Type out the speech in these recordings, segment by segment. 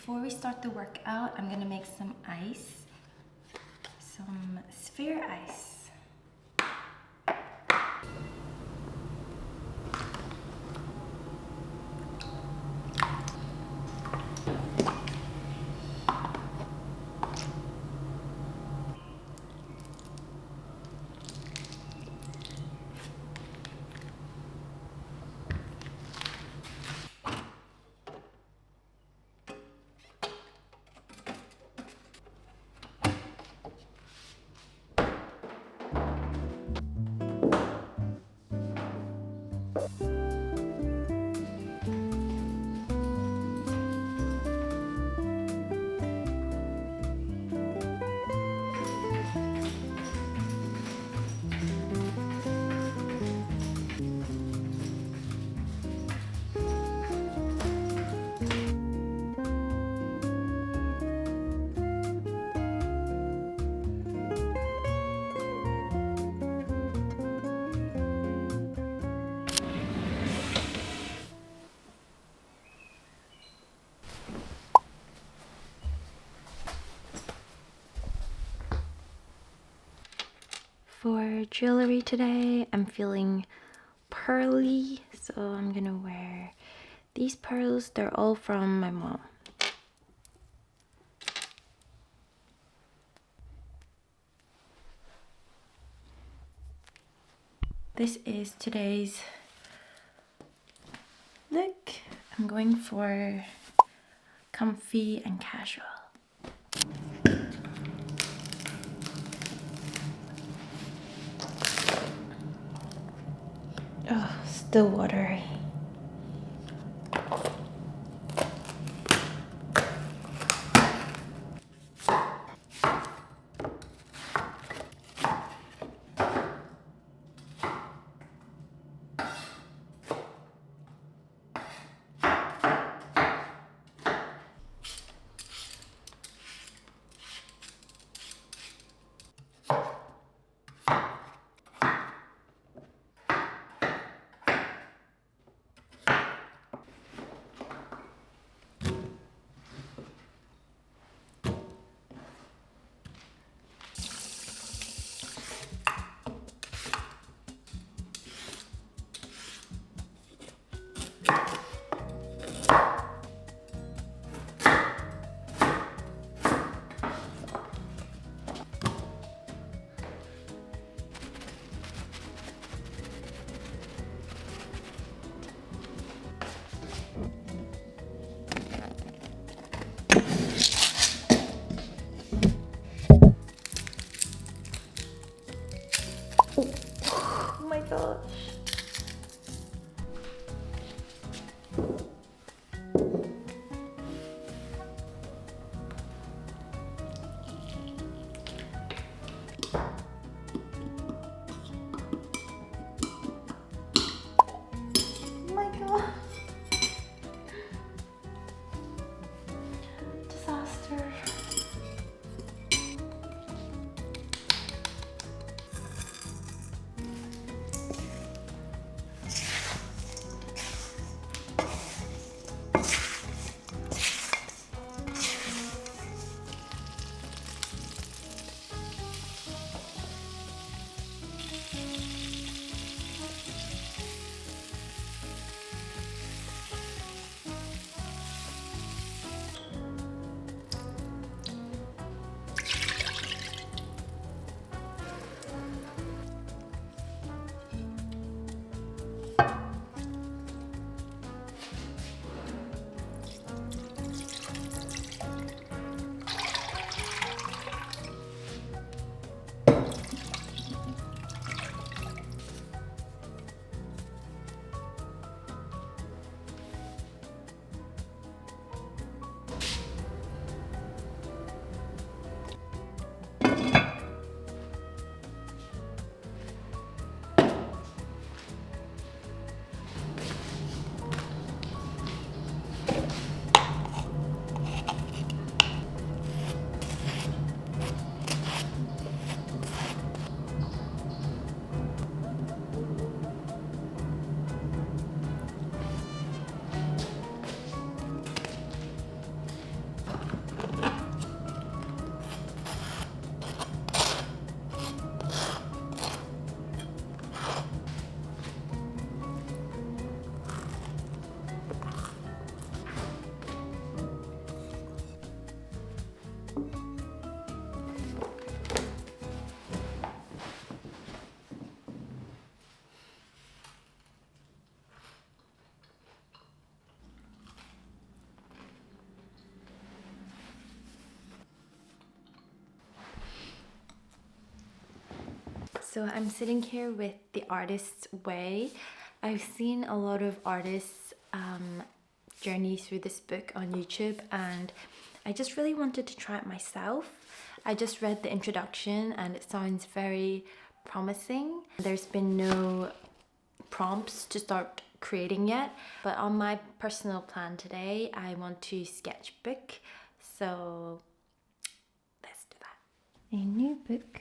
before we start the workout, I'm gonna make some ice, some sphere ice. For jewelry today, I'm feeling pearly, so I'm gonna wear these pearls. They're all from my mom. This is today's look. I'm going for comfy and casual. Oh, still watery. Oh my gosh. Oh my god. Disaster. So I'm sitting here with The Artist's Way. I've seen a lot of artists' journeys through this book on YouTube, and I just really wanted to try it myself. I just read the introduction and it sounds very promising. There's been no prompts to start creating yet, but on my personal plan today, I want to sketchbook. So let's do that. A new book.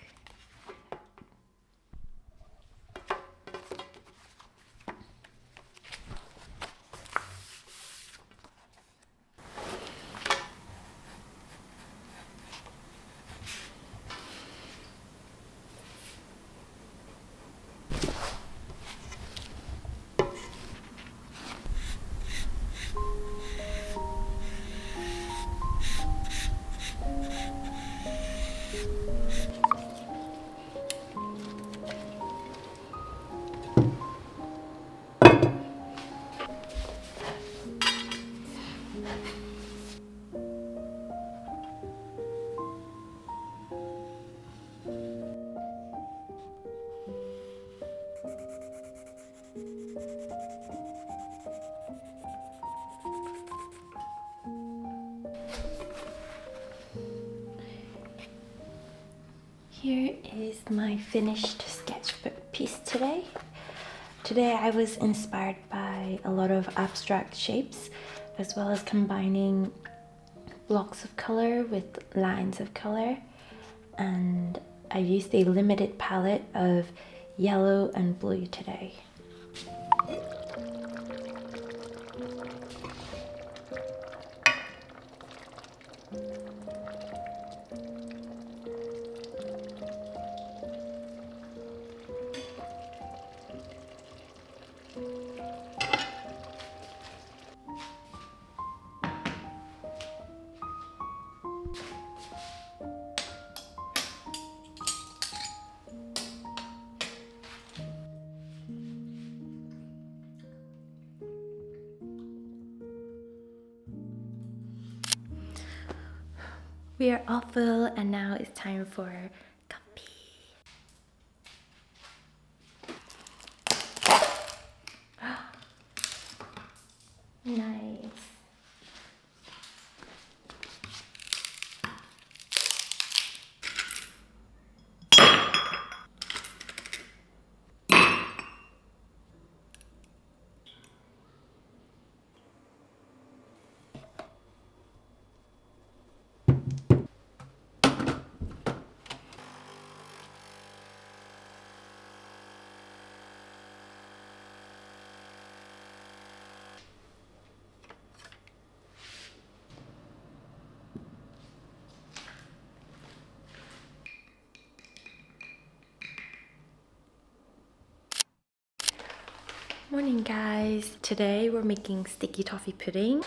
Here is my finished sketchbook piece today. Today I was inspired by a lot of abstract shapes, as well as combining blocks of color with lines of color, and I used a limited palette of yellow and blue today. We are all full and now it's time for coffee. Nice. Morning guys, today we're making sticky toffee pudding.